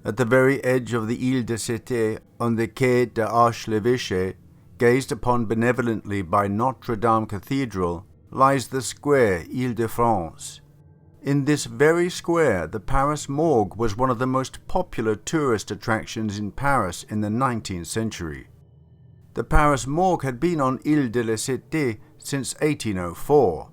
At the very edge of the Ile de Cité, on the Quai de l'Arche-l'Évêché, gazed upon benevolently by Notre Dame Cathedral, lies the square Ile-de-France. In this very square, the Paris Morgue was one of the most popular tourist attractions in Paris in the 19th century. The Paris Morgue had been on Ile de la Cité since 1804,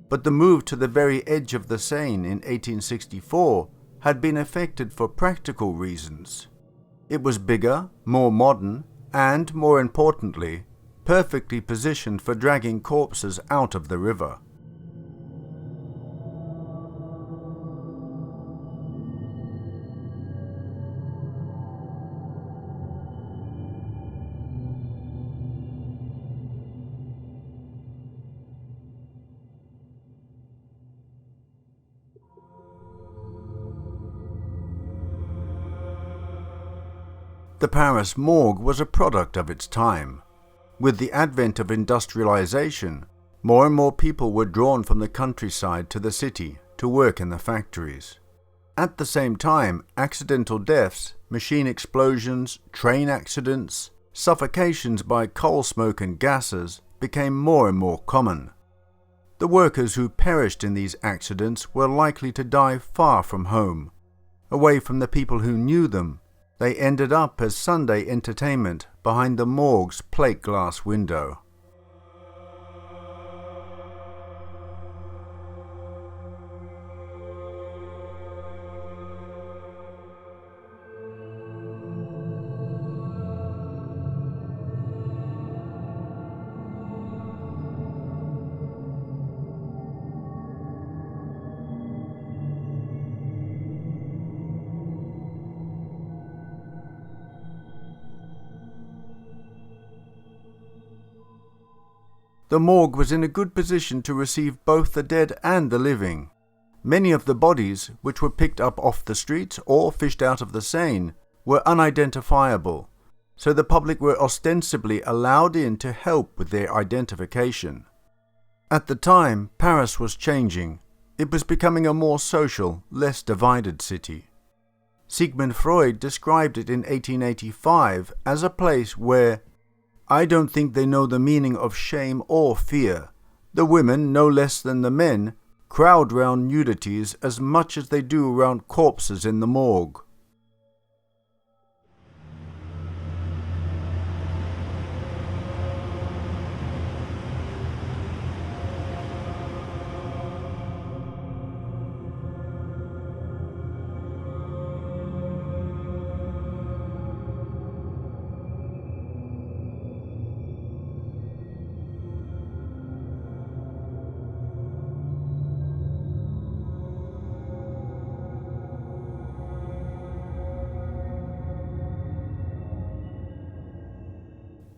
but the move to the very edge of the Seine in 1864 had been effected for practical reasons. It was bigger, more modern, and, more importantly, perfectly positioned for dragging corpses out of the river. The Paris Morgue was a product of its time. With the advent of industrialization, more and more people were drawn from the countryside to the city to work in the factories. At the same time, accidental deaths, machine explosions, train accidents, suffocations by coal smoke and gases became more and more common. The workers who perished in these accidents were likely to die far from home, away from the people who knew them. They ended up as Sunday entertainment behind the morgue's plate glass window. The morgue was in a good position to receive both the dead and the living. Many of the bodies, which were picked up off the streets or fished out of the Seine, were unidentifiable, so the public were ostensibly allowed in to help with their identification. At the time, Paris was changing. It was becoming a more social, less divided city. Sigmund Freud described it in 1885 as a place where "I don't think they know the meaning of shame or fear. The women, no less than the men, crowd round nudities as much as they do round corpses in the morgue."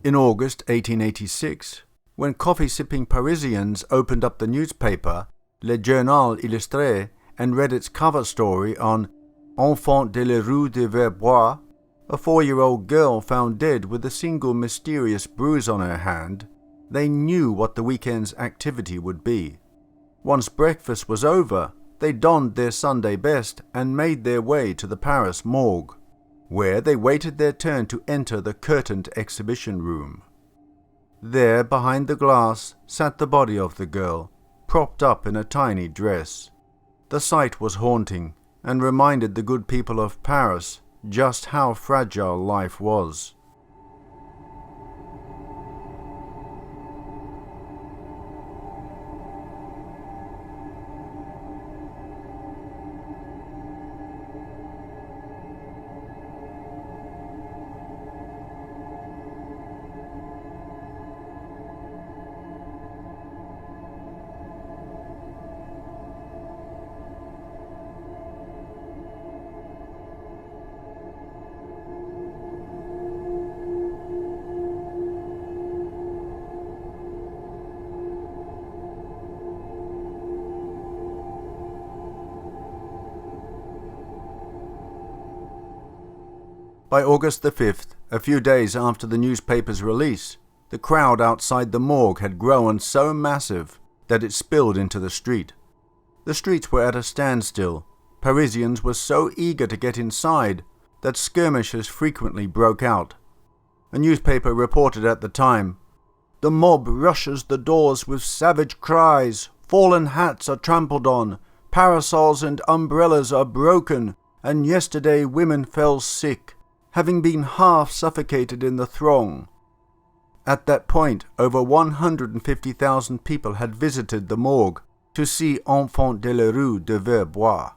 In August 1886, when coffee-sipping Parisians opened up the newspaper Le Journal Illustré and read its cover story on Enfant de la Rue de Verbois, a 4-year-old girl found dead with a single mysterious bruise on her hand, they knew what the weekend's activity would be. Once breakfast was over, they donned their Sunday best and made their way to the Paris Morgue, where they waited their turn to enter the curtained exhibition room. There, behind the glass, sat the body of the girl, propped up in a tiny dress. The sight was haunting, and reminded the good people of Paris just how fragile life was. By August the 5th, a few days after the newspaper's release, the crowd outside the morgue had grown so massive that it spilled into the street. The streets were at a standstill. Parisians were so eager to get inside that skirmishes frequently broke out. A newspaper reported at the time, "The mob rushes the doors with savage cries, fallen hats are trampled on, parasols and umbrellas are broken, and yesterday women fell sick, having been half suffocated in the throng." At that point, over 150,000 people had visited the morgue to see Enfants de la Rue de Verbois.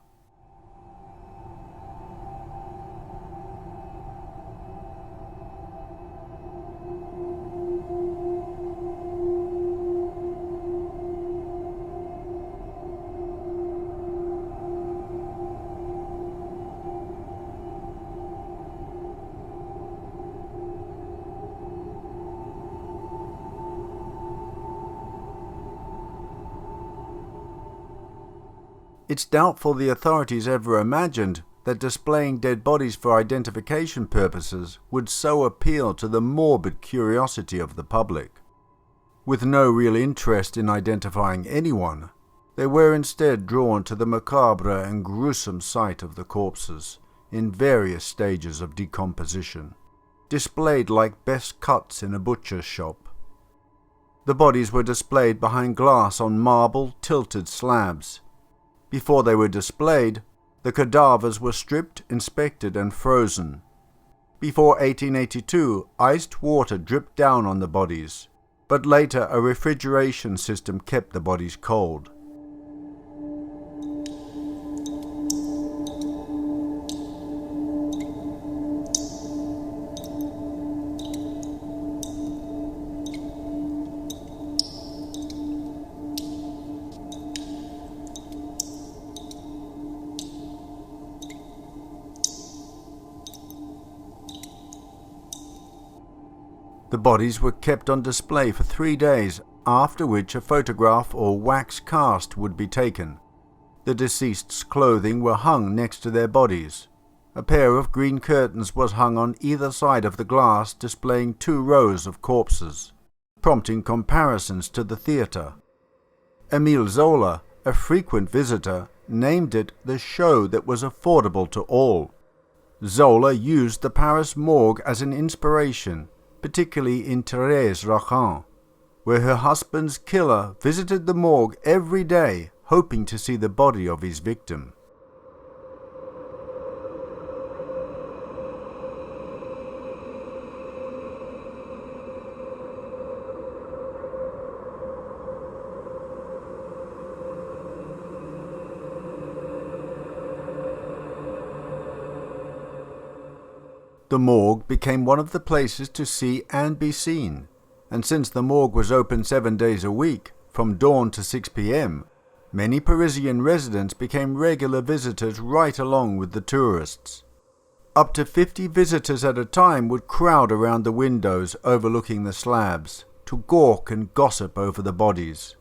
It's doubtful the authorities ever imagined that displaying dead bodies for identification purposes would so appeal to the morbid curiosity of the public. With no real interest in identifying anyone, they were instead drawn to the macabre and gruesome sight of the corpses, in various stages of decomposition, displayed like best cuts in a butcher's shop. The bodies were displayed behind glass on marble tilted slabs. Before they were displayed, the cadavers were stripped, inspected and frozen. Before 1882, iced water dripped down on the bodies, but later a refrigeration system kept the bodies cold. The bodies were kept on display for 3 days, after which a photograph or wax cast would be taken. The deceased's clothing were hung next to their bodies. A pair of green curtains was hung on either side of the glass, displaying 2 rows of corpses, prompting comparisons to the theatre. Émile Zola, a frequent visitor, named it the show that was affordable to all. Zola used the Paris morgue as an inspiration, particularly in Thérèse Raquin, where her husband's killer visited the morgue every day, hoping to see the body of his victim. The morgue became one of the places to see and be seen, and since the morgue was open 7 days a week, from dawn to 6 p.m., many Parisian residents became regular visitors right along with the tourists. Up to 50 visitors at a time would crowd around the windows overlooking the slabs, to gawk and gossip over the bodies.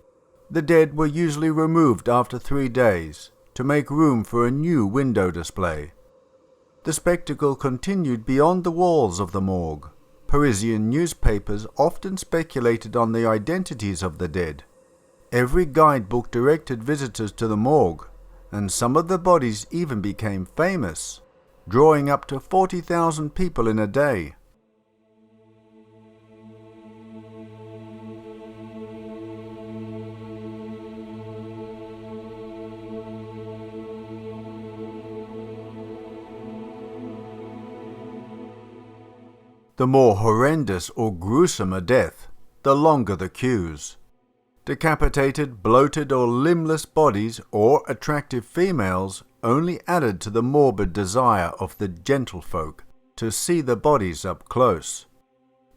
The dead were usually removed after 3 days, to make room for a new window display. The spectacle continued beyond the walls of the morgue. Parisian newspapers often speculated on the identities of the dead. Every guidebook directed visitors to the morgue, and some of the bodies even became famous, drawing up to 40,000 people in a day. The more horrendous or gruesome a death, the longer the queues. Decapitated, bloated or limbless bodies or attractive females only added to the morbid desire of the gentlefolk to see the bodies up close.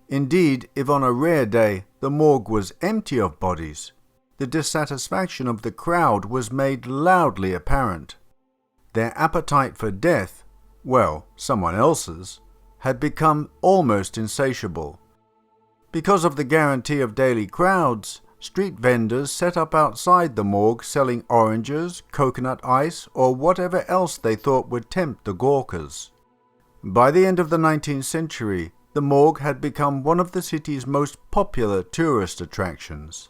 Indeed, if on a rare day the morgue was empty of bodies, the dissatisfaction of the crowd was made loudly apparent. Their appetite for death, well, someone else's, had become almost insatiable. Because of the guarantee of daily crowds, street vendors set up outside the morgue selling oranges, coconut ice, or whatever else they thought would tempt the gawkers. By the end of the 19th century, the morgue had become one of the city's most popular tourist attractions.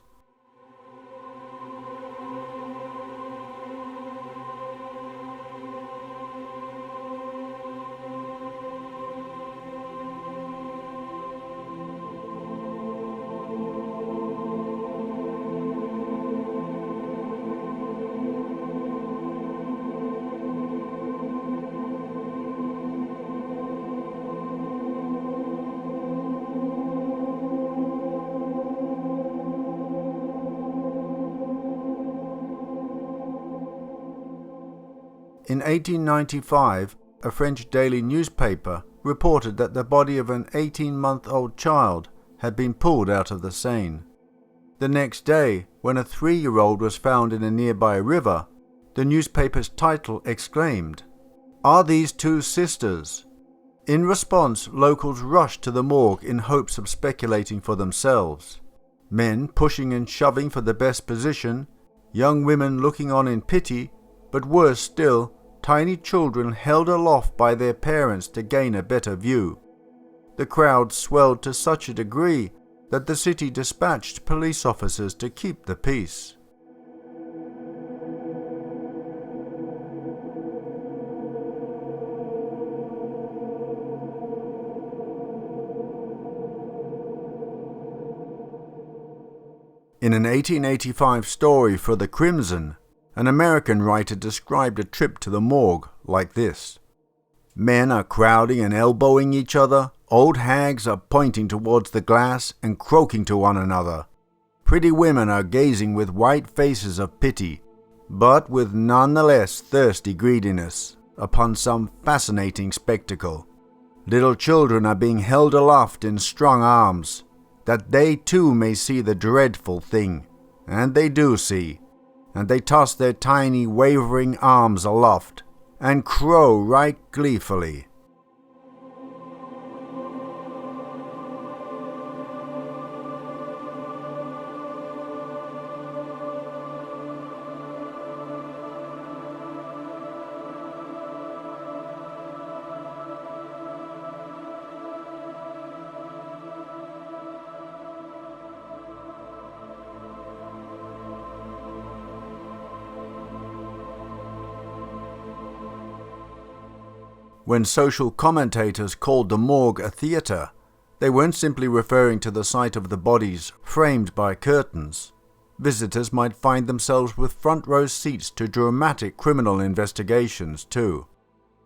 In 1895, a French daily newspaper reported that the body of an 18-month-old child had been pulled out of the Seine. The next day, when a 3-year-old was found in a nearby river, the newspaper's title exclaimed, "Are these two sisters?" In response, locals rushed to the morgue in hopes of speculating for themselves. Men pushing and shoving for the best position, young women looking on in pity, but worse still, tiny children held aloft by their parents to gain a better view. The crowd swelled to such a degree that the city dispatched police officers to keep the peace. In an 1885 story for The Crimson, an American writer described a trip to the morgue like this. Men are crowding and elbowing each other, old hags are pointing towards the glass and croaking to one another. Pretty women are gazing with white faces of pity, but with none the less thirsty greediness, upon some fascinating spectacle. Little children are being held aloft in strong arms, that they too may see the dreadful thing, and they do see, and they toss their tiny wavering arms aloft, and crow right gleefully. When social commentators called the morgue a theatre, they weren't simply referring to the sight of the bodies framed by curtains. Visitors might find themselves with front row seats to dramatic criminal investigations too.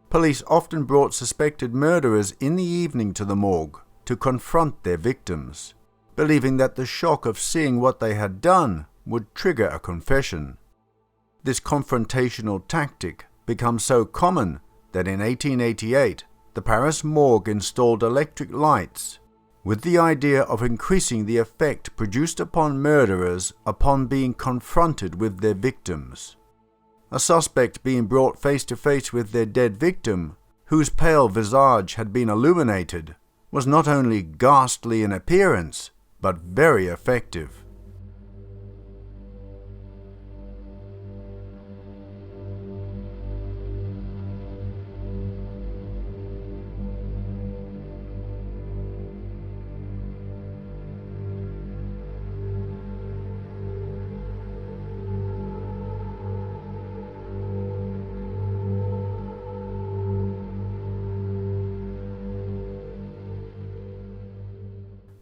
Police often brought suspected murderers in the evening to the morgue to confront their victims, believing that the shock of seeing what they had done would trigger a confession. This confrontational tactic becomes so common that in 1888 the Paris morgue installed electric lights with the idea of increasing the effect produced upon murderers upon being confronted with their victims. A suspect being brought face to face with their dead victim, whose pale visage had been illuminated, was not only ghastly in appearance, but very effective.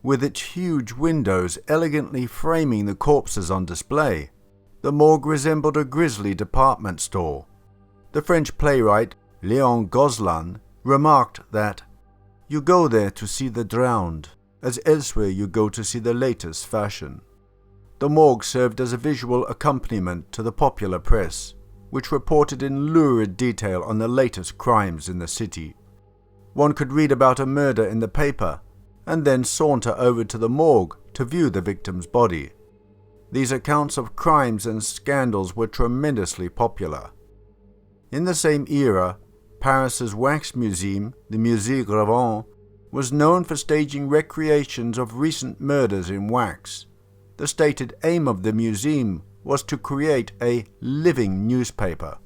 With its huge windows elegantly framing the corpses on display, the morgue resembled a grisly department store. The French playwright Léon Gozlan remarked that, "You go there to see the drowned, as elsewhere you go to see the latest fashion." The morgue served as a visual accompaniment to the popular press, which reported in lurid detail on the latest crimes in the city. One could read about a murder in the paper, and then saunter over to the morgue to view the victim's body. These accounts of crimes and scandals were tremendously popular. In the same era, Paris's wax museum, the Musée Grévin, was known for staging recreations of recent murders in wax. The stated aim of the museum was to create a living newspaper.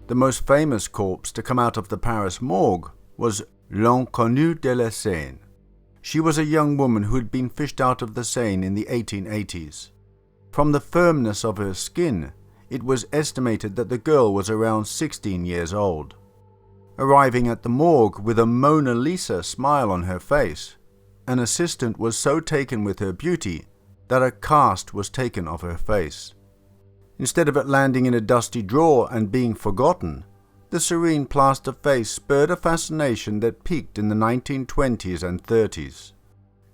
The most famous corpse to come out of the Paris morgue was L'Inconnu de la Seine. She was a young woman who had been fished out of the Seine in the 1880s. From the firmness of her skin, it was estimated that the girl was around 16 years old. Arriving at the morgue with a Mona Lisa smile on her face, an assistant was so taken with her beauty that a cast was taken of her face. Instead of it landing in a dusty drawer and being forgotten, the serene plaster face spurred a fascination that peaked in the 1920s and 30s.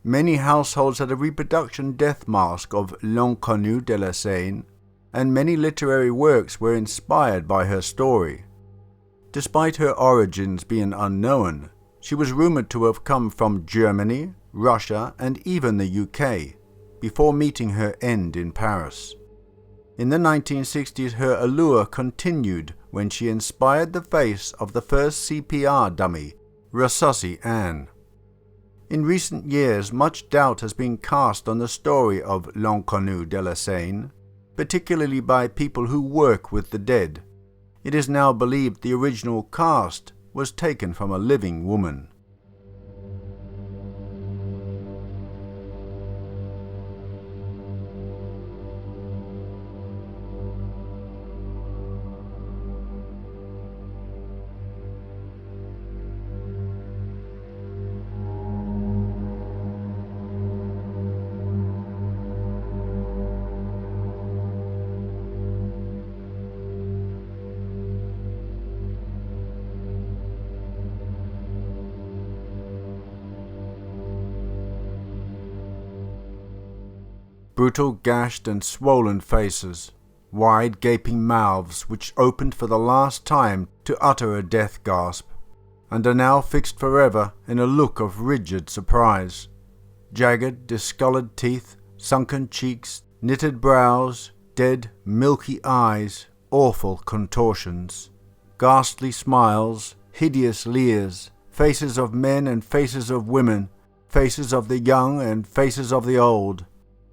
Many households had a reproduction death mask of L'Inconnue de la Seine, and many literary works were inspired by her story. Despite her origins being unknown, she was rumored to have come from Germany, Russia, and even the UK, before meeting her end in Paris. In the 1960s, her allure continued when she inspired the face of the first CPR dummy, Resusci Anne. In recent years, much doubt has been cast on the story of L'Inconnue de la Seine, particularly by people who work with the dead. It is now believed the original cast was taken from a living woman. Brutal, gashed and swollen faces, wide gaping mouths which opened for the last time to utter a death gasp, and are now fixed forever in a look of rigid surprise. Jagged, discoloured teeth, sunken cheeks, knitted brows, dead, milky eyes, awful contortions, ghastly smiles, hideous leers, faces of men and faces of women, faces of the young and faces of the old,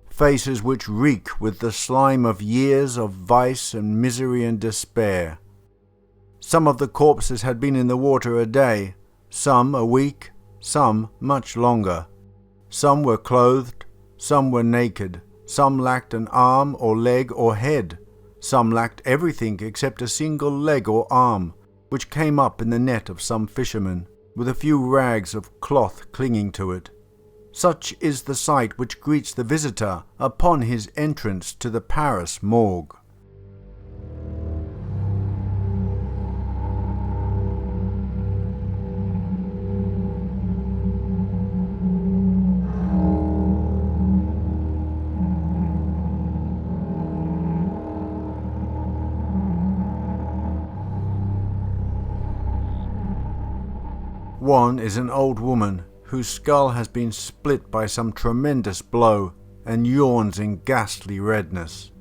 faces which reek with the slime of years of vice and misery and despair. Some of the corpses had been in the water a day, some a week, some much longer. Some were clothed, some were naked, some lacked an arm or leg or head, some lacked everything except a single leg or arm, which came up in the net of some fisherman, with a few rags of cloth clinging to it. Such is the sight which greets the visitor upon his entrance to the Paris morgue. One is an old woman whose skull has been split by some tremendous blow and yawns in ghastly redness.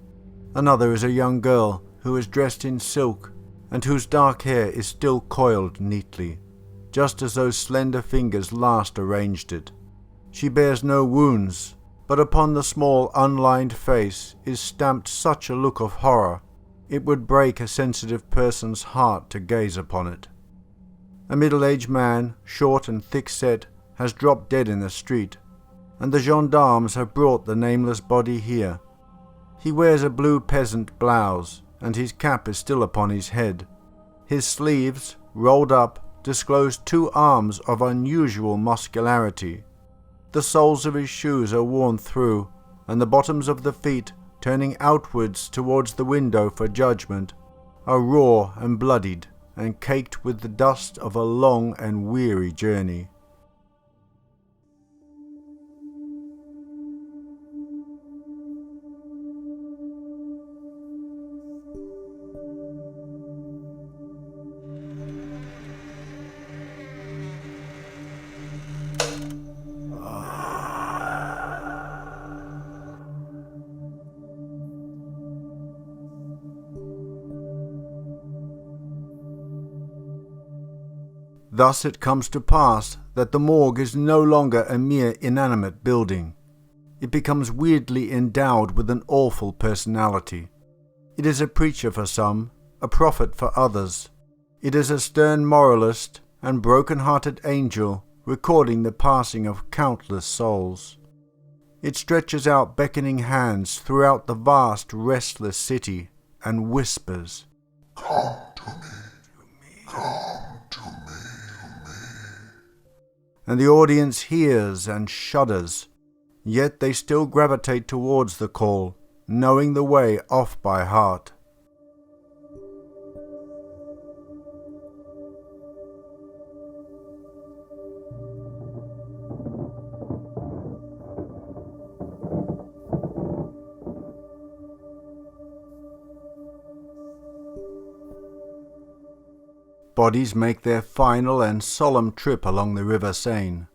Another is a young girl who is dressed in silk and whose dark hair is still coiled neatly, just as those slender fingers last arranged it. She bears no wounds, but upon the small unlined face is stamped such a look of horror, it would break a sensitive person's heart to gaze upon it. A middle-aged man, short and thick-set, has dropped dead in the street, and the gendarmes have brought the nameless body here. He wears a blue peasant blouse, and his cap is still upon his head. His sleeves, rolled up, disclose two arms of unusual muscularity. The soles of his shoes are worn through, and the bottoms of the feet, turning outwards towards the window for judgment, are raw and bloodied, and caked with the dust of a long and weary journey. Thus it comes to pass that the morgue is no longer a mere inanimate building. It becomes weirdly endowed with an awful personality. It is a preacher for some, a prophet for others. It is a stern moralist and broken-hearted angel recording the passing of countless souls. It stretches out beckoning hands throughout the vast, restless city and whispers, "Come to me, come to me." And the audience hears and shudders, yet they still gravitate towards the call, knowing the way off by heart. Bodies make their final and solemn trip along the River Seine.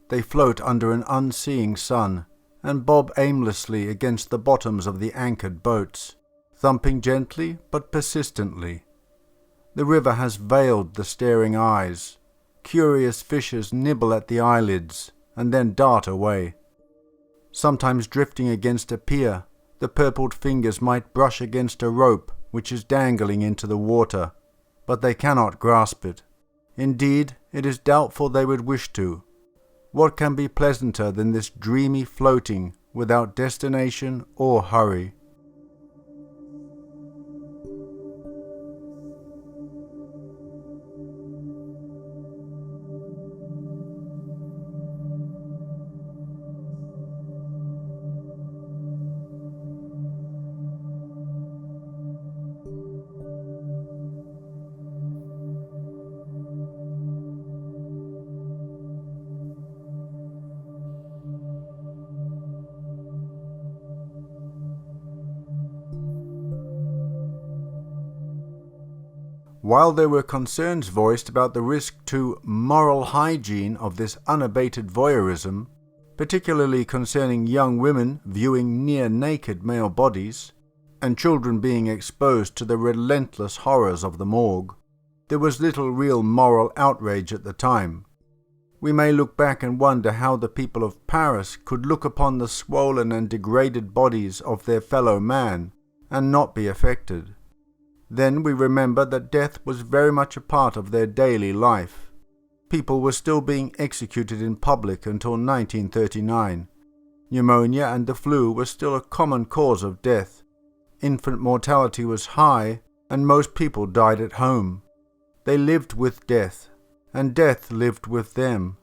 They float under an unseeing sun and bob aimlessly against the bottoms of the anchored boats, thumping gently but persistently. The river has veiled the staring eyes. Curious fishes nibble at the eyelids and then dart away. Sometimes drifting against a pier, the purpled fingers might brush against a rope which is dangling into the water, but they cannot grasp it. Indeed, it is doubtful they would wish to. What can be pleasanter than this dreamy floating without destination or hurry? While there were concerns voiced about the risk to moral hygiene of this unabated voyeurism, particularly concerning young women viewing near-naked male bodies, and children being exposed to the relentless horrors of the morgue, there was little real moral outrage at the time. We may look back and wonder how the people of Paris could look upon the swollen and degraded bodies of their fellow man and not be affected. Then we remember that death was very much a part of their daily life. People were still being executed in public until 1939. Pneumonia and the flu were still a common cause of death. Infant mortality was high, and most people died at home. They lived with death, and death lived with them.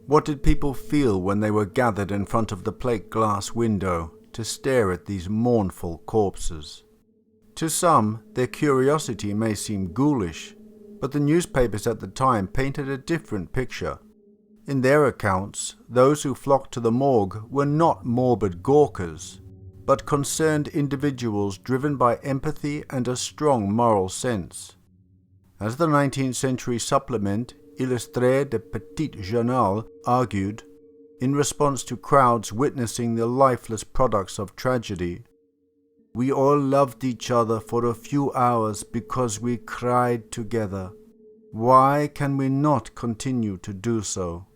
What did people feel when they were gathered in front of the plate glass window to stare at these mournful corpses? To some, their curiosity may seem ghoulish, but the newspapers at the time painted a different picture. In their accounts, those who flocked to the morgue were not morbid gawkers, but concerned individuals driven by empathy and a strong moral sense. As the 19th century supplement Illustré de Petit Journal argued, in response to crowds witnessing the lifeless products of tragedy, "We all loved each other for a few hours because we cried together. Why can we not continue to do so?"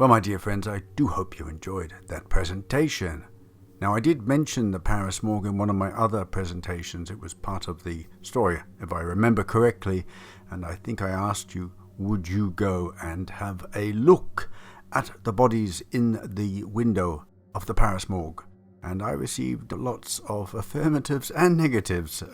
Well, my dear friends, I do hope you enjoyed that presentation. Now, I did mention the Paris Morgue in one of my other presentations. It was part of the story, if I remember correctly, and I think I asked you, would you go and have a look at the bodies in the window of the Paris Morgue? And I received lots of affirmatives and negatives.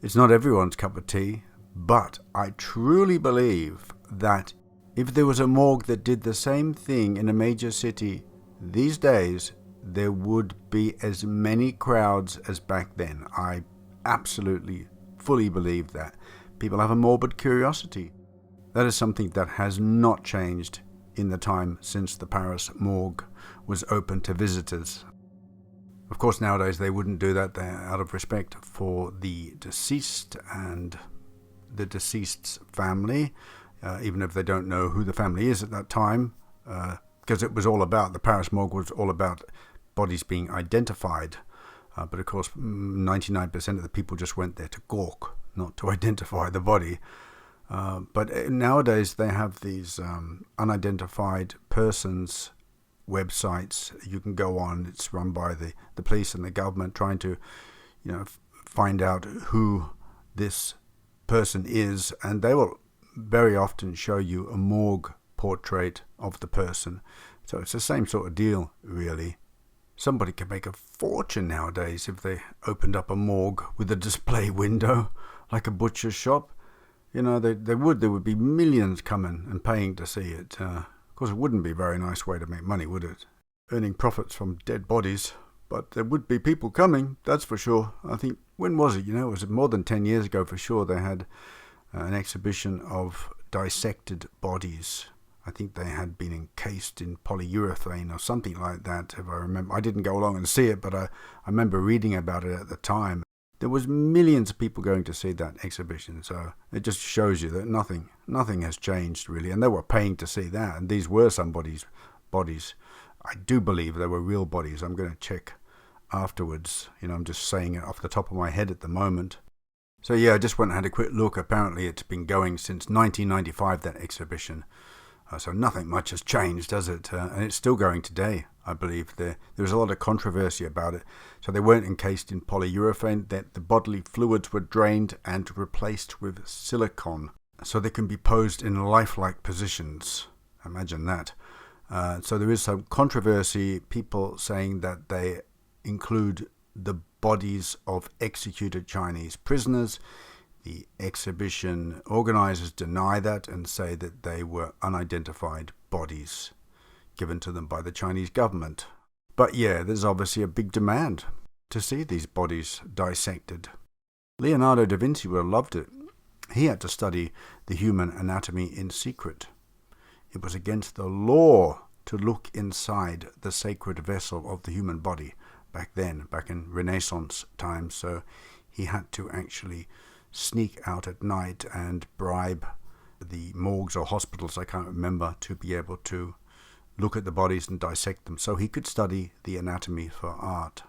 It's not everyone's cup of tea, but I truly believe that if there was a morgue that did the same thing in a major city these days, there would be as many crowds as back then. I absolutely, fully believe that. People have a morbid curiosity. That is something that has not changed in the time since the Paris Morgue was open to visitors. Of course, nowadays they wouldn't do that. They're out of respect for the deceased and the deceased's family, even if they don't know who the family is at that time, because it was all about, the Paris Morgue was all about bodies being identified. But of course, 99% of the people just went there to gawk, not to identify the body. But nowadays they have these unidentified persons websites you can go on. It's run by the police and the government, trying to, find out who this person is, and they will very often show you a morgue portrait of the person. So it's the same sort of deal, really. Somebody could make a fortune nowadays if they opened up a morgue with a display window, like a butcher's shop. There would be millions coming and paying to see it. Of course, it wouldn't be a very nice way to make money, would it? Earning profits from dead bodies. But there would be people coming, that's for sure. I think, when was it? It was more than 10 years ago for sure. They had an exhibition of dissected bodies. I think they had been encased in polyurethane or something like that, if I remember. I didn't go along and see it, but I remember reading about it at the time. There was millions of people going to see that exhibition, so it just shows you that nothing has changed really, and they were paying to see that, and these were somebody's bodies. I do believe they were real bodies. I'm going to check afterwards. I'm just saying it off the top of my head at the moment. So yeah, I just went and had a quick look. Apparently it's been going since 1995, that exhibition. So nothing much has changed, does it? And it's still going today, I believe. There was a lot of controversy about it. So they weren't encased in polyurethane, that the bodily fluids were drained and replaced with silicone, so they can be posed in lifelike positions. Imagine that. So there is some controversy, people saying that they include the bodies of executed Chinese prisoners. The exhibition organizers deny that and say that they were unidentified bodies given to them by the Chinese government. But yeah, there's obviously a big demand to see these bodies dissected. Leonardo da Vinci would have loved it. He had to study the human anatomy in secret. It was against the law to look inside the sacred vessel of the human body back in Renaissance times. So he had to actually sneak out at night and bribe the morgues or hospitals, I can't remember, to be able to look at the bodies and dissect them so he could study the anatomy for art.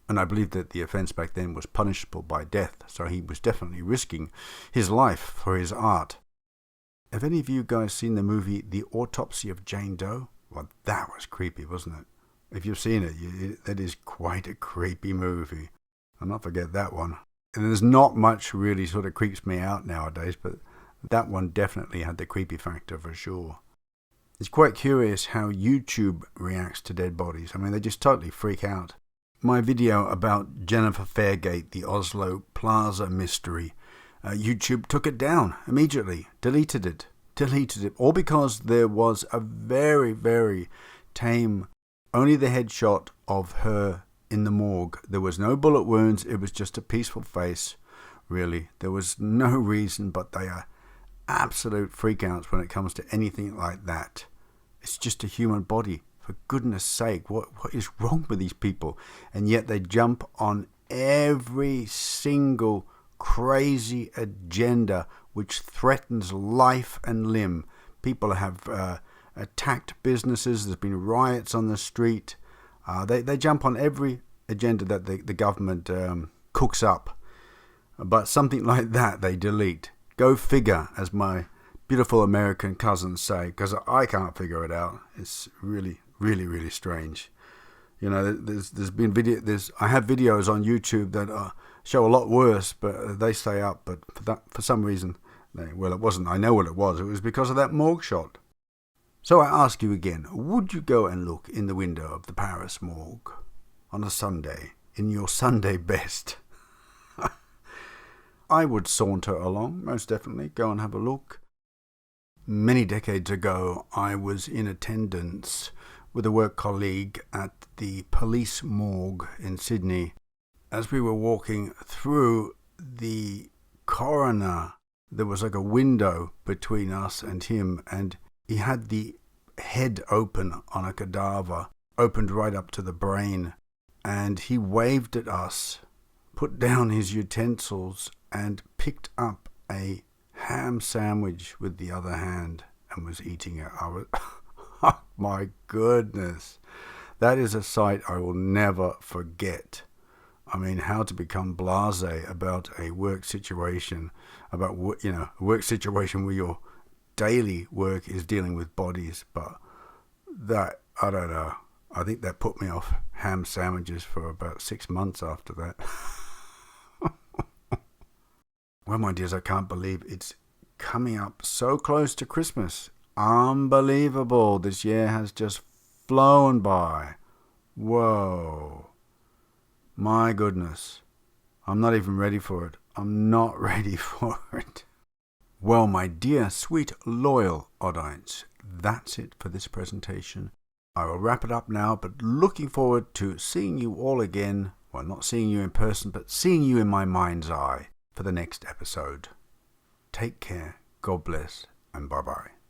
And I believe that the offense back then was punishable by death, so he was definitely risking his life for his art. Have any of you guys seen the movie The Autopsy of Jane Doe? Well, that was creepy, wasn't it? If you've seen it, that is quite a creepy movie. I'll not forget that one. And there's not much really sort of creeps me out nowadays, but that one definitely had the creepy factor for sure. It's quite curious how YouTube reacts to dead bodies. I mean, they just totally freak out. My video about Jennifer Fairgate, the Oslo Plaza mystery, YouTube took it down immediately, deleted it, all because there was a very, very tame, only the headshot of her in the morgue. There was no bullet wounds, it was just a peaceful face, really. There was no reason, but they are absolute freakouts when it comes to anything like that. It's just a human body. For goodness sake, what is wrong with these people? And yet they jump on every single crazy agenda which threatens life and limb. People have attacked businesses. There's been riots on the street. They jump on every agenda that the government cooks up. But something like that they delete. Go figure, as my beautiful American cousins say, because I can't figure it out. It's really, really, really strange. You know, there's been I have videos on YouTube that show a lot worse, but they stay up. But for some reason, it wasn't. I know what it was. It was because of that morgue shot. So I ask you again, would you go and look in the window of the Paris morgue on a Sunday in your Sunday best? I would saunter along, most definitely, go and have a look. Many decades ago, I was in attendance with a work colleague at the police morgue in Sydney. As we were walking through the coroner, there was like a window between us and him, and he had the head open on a cadaver, opened right up to the brain, and he waved at us, put down his utensils, and picked up a ham sandwich with the other hand and was eating it. Oh my goodness. That is a sight I will never forget. I mean, how to become blasé about a work situation, about, a work situation where your daily work is dealing with bodies. But that, I don't know. I think that put me off ham sandwiches for about 6 months after that. Well, my dears, I can't believe it's coming up so close to Christmas. Unbelievable. This year has just flown by. Whoa. My goodness. I'm not even ready for it. I'm not ready for it. Well, my dear, sweet, loyal audience, that's it for this presentation. I will wrap it up now, but looking forward to seeing you all again. Well, not seeing you in person, but seeing you in my mind's eye for the next episode. Take care, God bless, and bye-bye.